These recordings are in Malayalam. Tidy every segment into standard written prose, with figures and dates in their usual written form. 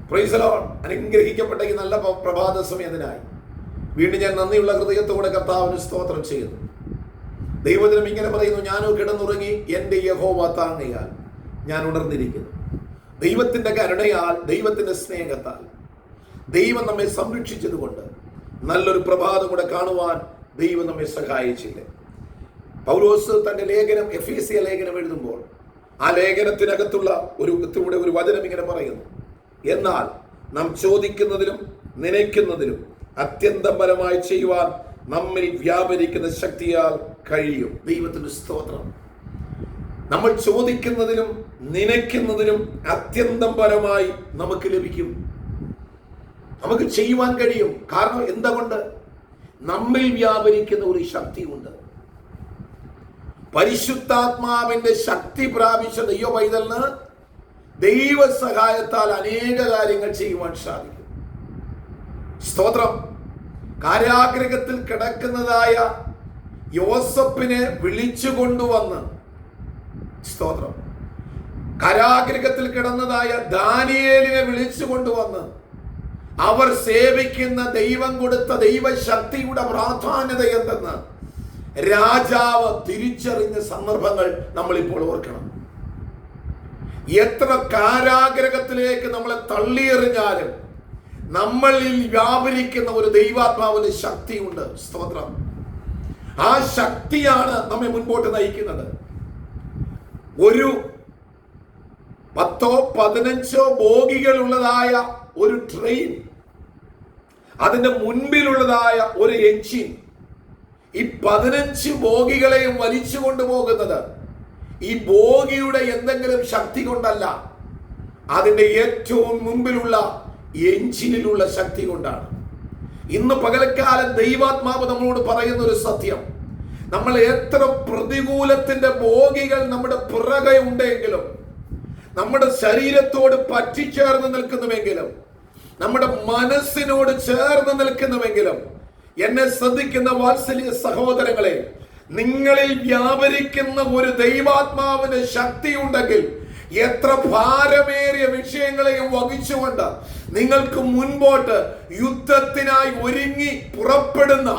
Praise the Lord. അനുഗ്രഹിക്കപ്പെട്ട ഈ നല്ല പ്രഭാത സമയത്തിനായി വീണ്ടും ഞാൻ നന്ദിയുള്ള ഹൃദയത്തോടെ കർത്താവിന് സ്തോത്രം ചെയ്യുന്നു. ദൈവത്തിനും ഇങ്ങനെ പറയുന്നു, ഞാനോ കിടന്നുറങ്ങി, എൻ്റെ യഹോവ താങ്ങയാൽ ഞാൻ ഉണർന്നിരിക്കുന്നു. ദൈവത്തിൻ്റെ കരുണയാൽ, ദൈവത്തിൻ്റെ സ്നേഹത്താൽ ദൈവം നമ്മെ സംരക്ഷിച്ചതുകൊണ്ട് നല്ലൊരു പ്രഭാതം കൂടെ കാണുവാൻ ദൈവം നമ്മെ സഹായിച്ചില്ലേ. പൗലോസ് തൻ്റെ ലേഖനം, എഫേസ്യ ലേഖനം എഴുതുമ്പോൾ ആ ലേഖനത്തിനകത്തുള്ള ഒരു വചനം ഇങ്ങനെ പറയുന്നു, എന്നാൽ നാം ചോദിക്കുന്നതിലും നനയ്ക്കുന്നതിലും അത്യന്തപരമായി ചെയ്യുവാൻ നമ്മിൽ വ്യാപരിക്കുന്ന ശക്തിയാൽ കഴിയും. ദൈവത്തിന്റെ സ്തോത്രം. നമ്മൾ ചോദിക്കുന്നതിലും നനയ്ക്കുന്നതിലും അത്യന്തപരമായി നമുക്ക് ലഭിക്കും, നമുക്ക് ചെയ്യുവാൻ കഴിയും. കാരണം എന്തുകൊണ്ട്? നമ്മിൽ വ്യാപരിക്കുന്ന ഒരു ശക്തിയുണ്ട്. പരിശുദ്ധാത്മാവിന്റെ ശക്തി പ്രാപിച്ച ദൈവ പൈതലിന് ദൈവ സഹായത്താൽ അനേക കാര്യങ്ങൾ ചെയ്യുവാൻ സാധിക്കും. സ്തോത്രം. കാരാഗ്രഹത്തിൽ കിടക്കുന്നതായ യോസഫിനെ വിളിച്ചു കൊണ്ടുവന്ന്, സ്തോത്രം, കാരാഗ്രഹത്തിൽ കിടന്നതായ ദാനിയേലിനെ വിളിച്ചു കൊണ്ടുവന്ന് അവർ സേവിക്കുന്ന ദൈവം കൊടുത്ത ദൈവശക്തിയുടെ പ്രാധാന്യത എന്തെന്ന് രാജാവ് തിരിച്ചറിഞ്ഞ സന്ദർഭങ്ങൾ നമ്മളിപ്പോൾ ഓർക്കണം. എത്ര കാരാഗ്രഹത്തിലേക്ക് നമ്മളെ തള്ളിയെറിഞ്ഞാലും നമ്മളിൽ വ്യാപരിക്കുന്ന ഒരു ദൈവാത്മാവിന്റെ ശക്തിയുണ്ട്. സ്തോത്രം. ആ ശക്തിയാണ് നമ്മെ മുൻപോട്ട് നയിക്കുന്നത്. ഒരു 10-15 ബോഗികൾ ഉള്ളതായ ഒരു ട്രെയിൻ, അതിന്റെ മുൻപിലുള്ളതായ ഒരു എഞ്ചിൻ, ഈ 15 ബോഗികളെയും വലിച്ചു കൊണ്ടുപോകുന്നത് ഈ ബോഗിയുടെ എന്തെങ്കിലും ശക്തി കൊണ്ടല്ല, അതിന്റെ ഏറ്റവും മുൻപിലുള്ള എഞ്ചിനിലുള്ള ശക്തി കൊണ്ടാണ്. ഇന്ന് പകൽക്കാലം ദൈവാത്മാവ് നമ്മളോട് പറയുന്ന ഒരു സത്യം, നമ്മൾ എത്ര പ്രതികൂലത്തിന്റെ ബോഗികൾ നമ്മുടെ പിറകെ ഉണ്ടെങ്കിലും, നമ്മുടെ ശരീരത്തോട് പറ്റിച്ചേർന്ന് നിൽക്കുന്നുവെങ്കിലും, നമ്മുടെ മനസ്സിനോട് ചേർന്ന് നിൽക്കുന്നുവെങ്കിലും, എന്നെ ശ്രദ്ധിക്കുന്ന വാത്സല്യ സഹോദരങ്ങളെ, നിങ്ങളിൽ വ്യാപരിക്കുന്ന ഒരു ദൈവാത്മാവിന്റെ ശക്തി ഉണ്ടെങ്കിൽ എത്ര ഭാരമേറിയ വിഷയങ്ങളെയും വഹിച്ചുകൊണ്ട് നിങ്ങൾക്ക് മുൻപോട്ട് യുദ്ധത്തിനായി ഒരുങ്ങി പുറപ്പെടുന്ന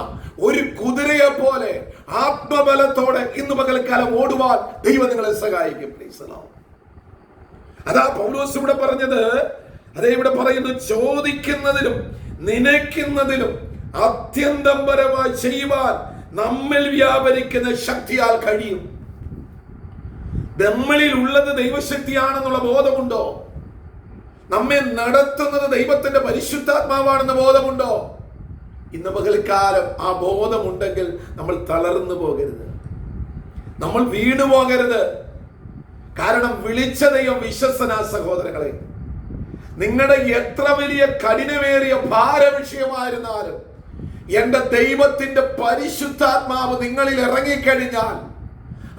ഒരു കുതിരയെ പോലെ ആത്മബലത്തോടെ ഇന്ന് പകൽക്കാലം ഓടുവാൻ ദൈവം നിങ്ങളെ സഹായിക്കും. അതാ പൗലോസ് ഇവിടെ പറഞ്ഞത്. അതേ ഇവിടെ പറയുന്നു, ചോദിക്കുന്നതിലും നനയ്ക്കുന്നതിലും അത്യന്തപരമായി ചെയ്യുവാൻ നമ്മിൽ വ്യാപരിക്കുന്ന ശക്തിയാൽ കഴിയും. നമ്മളിൽ ഉള്ളത് ദൈവശക്തിയാണെന്നുള്ള ബോധമുണ്ടോ? നമ്മെ നടത്തുന്നത് ദൈവത്തിന്റെ പരിശുദ്ധാത്മാവാണെന്ന ബോധമുണ്ടോ? ഇന്ന് പകൽക്കാലം ആ ബോധമുണ്ടെങ്കിൽ നമ്മൾ തളർന്നു പോകരുത്, നമ്മൾ വീണു പോകരുത്. കാരണം വിളിച്ച ദൈവം വിശ്വസ്തനാ. സഹോദരങ്ങളെ, നിങ്ങളുടെ എത്ര വലിയ കഠിനമേറിയ ഭാരവിഷയമായിരുന്നാലും എന്റെ ദൈവത്തിന്റെ പരിശുദ്ധാത്മാവ് നിങ്ങളിൽ ഇറങ്ങിക്കഴിഞ്ഞാൽ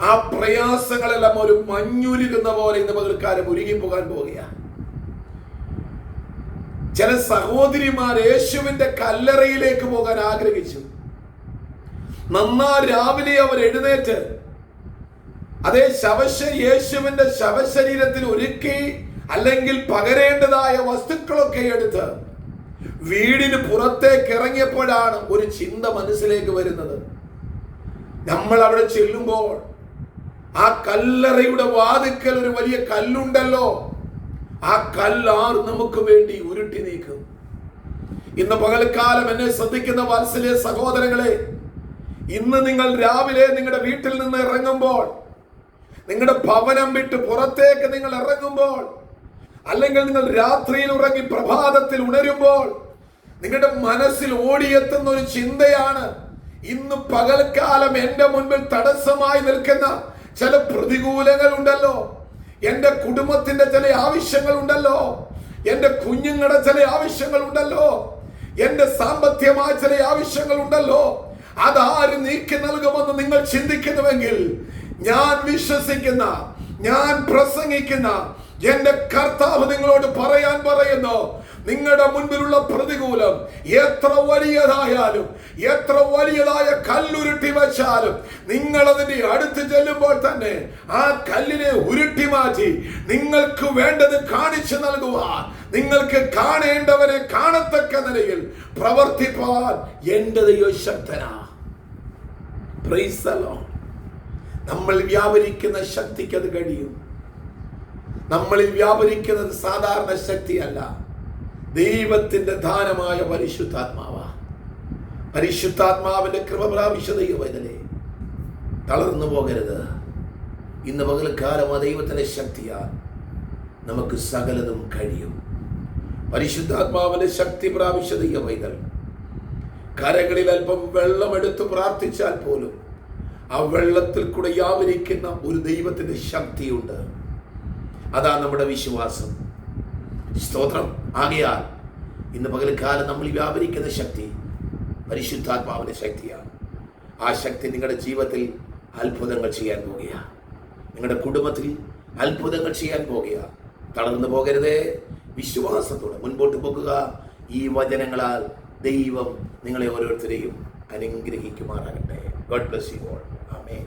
ആ പ്രയാസങ്ങളെല്ലാം ഒരു മഞ്ഞുരുകുന്ന പോലെ ഇന്ന് പകൽക്കാലം ഉരുകിപ്പോകാൻ പോവുകയാണ്. ചില സഹോദരിമാർ യേശുവിന്റെ കല്ലറയിലേക്ക് പോകാൻ ആഗ്രഹിച്ചു. രാവിലെ അവർ എഴുന്നേറ്റ് അതേ യേശുവിന്റെ ശവശരീരത്തിൽ ഒരുക്കി അല്ലെങ്കിൽ പകരേണ്ടതായ വസ്തുക്കളൊക്കെ എടുത്ത് വീടിന് പുറത്തേക്ക് ഇറങ്ങിയപ്പോഴാണ് ഒരു ചിന്ത മനസ്സിലേക്ക് വരുന്നത്. നമ്മൾ അവിടെ ചെല്ലുമ്പോൾ ആ കല്ലറയുടെ വാതിക്കൽ ഒരു വലിയ കല്ലുണ്ടല്ലോ, ആ കല്ലാർ നമുക്ക് വേണ്ടി ഉരുട്ടി നീക്കും. ഇന്ന് പകൽക്കാലം എന്നെ ശ്രദ്ധിക്കുന്ന വാത്സല്യ സഹോദരങ്ങളെ, ഇന്ന് നിങ്ങൾ രാവിലെ നിങ്ങളുടെ വീട്ടിൽ നിന്ന് ഇറങ്ങുമ്പോൾ, നിങ്ങളുടെ ഭവനം വിട്ട് പുറത്തേക്ക് നിങ്ങൾ ഇറങ്ങുമ്പോൾ, അല്ലെങ്കിൽ നിങ്ങൾ രാത്രിയിൽ ഉറങ്ങി പ്രഭാതത്തിൽ ഉണരുമ്പോൾ നിങ്ങളുടെ മനസ്സിൽ ഓടിയെത്തുന്ന ഒരു ചിന്തയാണ്, ഇന്ന് പകൽക്കാലം എന്റെ മുൻപിൽ തടസ്സമായി നിൽക്കുന്ന ചില പ്രതികൂലങ്ങൾ ഉണ്ടല്ലോ, എന്റെ കുടുംബത്തിന്റെ ചില ആവശ്യങ്ങൾ ഉണ്ടല്ലോ, എന്റെ കുഞ്ഞുങ്ങളുടെ ചില ആവശ്യങ്ങൾ ഉണ്ടല്ലോ, എന്റെ സാമ്പത്തികമായ ചില ആവശ്യങ്ങൾ ഉണ്ടല്ലോ, അതാര് നീക്കി നൽകുമെന്ന് നിങ്ങൾ ചിന്തിക്കുന്നുവെങ്കിൽ, ഞാൻ വിശ്വസിക്കുന്ന, ഞാൻ പ്രസംഗിക്കുന്ന എന്റെ കർത്താവ് നിങ്ങളോട് പറയാൻ പറയുന്നു, നിങ്ങളുടെ മുൻപിലുള്ള പ്രതികൂലം എത്ര വലിയതായാലും, എത്ര വലിയതായ കല്ലുരുട്ടി വെച്ചാലും, നിങ്ങൾ അതിന്റെ അടുത്ത് ചെല്ലുമ്പോൾ തന്നെ ആ കല്ലിനെ ഉരുട്ടി മാറ്റി നിങ്ങൾക്ക് വേണ്ടത് കാണിച്ചു നൽകുവാൻ നിങ്ങൾക്ക് കാണേണ്ടവരെ കാണത്തക്ക നിലയിൽ പ്രവർത്തിപ്പാൻ എന്റെ ദൈവം ശക്തനാ. Praise the Lord. നമ്മൾ വ്യാപരിക്കുന്ന ശക്തിക്ക് അത് കഴിയും. നമ്മളിൽ വ്യാപരിക്കുന്നത് സാധാരണ ശക്തിയല്ല, ദൈവത്തിന്റെ ദാനമായ പരിശുദ്ധാത്മാവാ. പരിശുദ്ധാത്മാവിന്റെ കൃപ പ്രാപിച്ച ദൈവവേദനെ തളർന്നു പോകരുത്. ഇന്ന് പകൽക്കാലം ആ ദൈവത്തിന്റെ ശക്തിയാൽ നമുക്ക് സകലതും കഴിയും. പരിശുദ്ധാത്മാവിന്റെ ശക്തി പ്രാപിച്ച ദൈവവേദൽ കരകളിൽ അല്പം വെള്ളമെടുത്ത് പ്രാർത്ഥിച്ചാൽ പോലും ആ വെള്ളത്തിൽ കൂടെ വ്യാപരിക്കുന്ന ഒരു ദൈവത്തിന്റെ ശക്തിയുണ്ട്. അതാ നമ്മുടെ വിശ്വാസം. സ്തോത്രം. ആകയാൽ ഇന്ന് പകൽക്കാലം നമ്മൾ വ്യാപരിക്കുന്ന ശക്തി പരിശുദ്ധാത്മാവിന്റെ ശക്തിയാണ്. ആ ശക്തി നിങ്ങളുടെ ജീവിതത്തിൽ അത്ഭുതങ്ങൾ ചെയ്യാൻ പോകുകയാണ്. നിങ്ങളുടെ കുടുംബത്തിൽ അത്ഭുതങ്ങൾ ചെയ്യാൻ പോകുകയാണ്. തളർന്നു പോകരുതേ. വിശ്വാസത്തോടെ മുൻപോട്ട് പോകുക. ഈ വചനങ്ങളാൽ ദൈവം നിങ്ങളെ ഓരോരുത്തരെയും അനുഗ്രഹിക്കുമാറാകട്ടെ. God bless you all. Amen.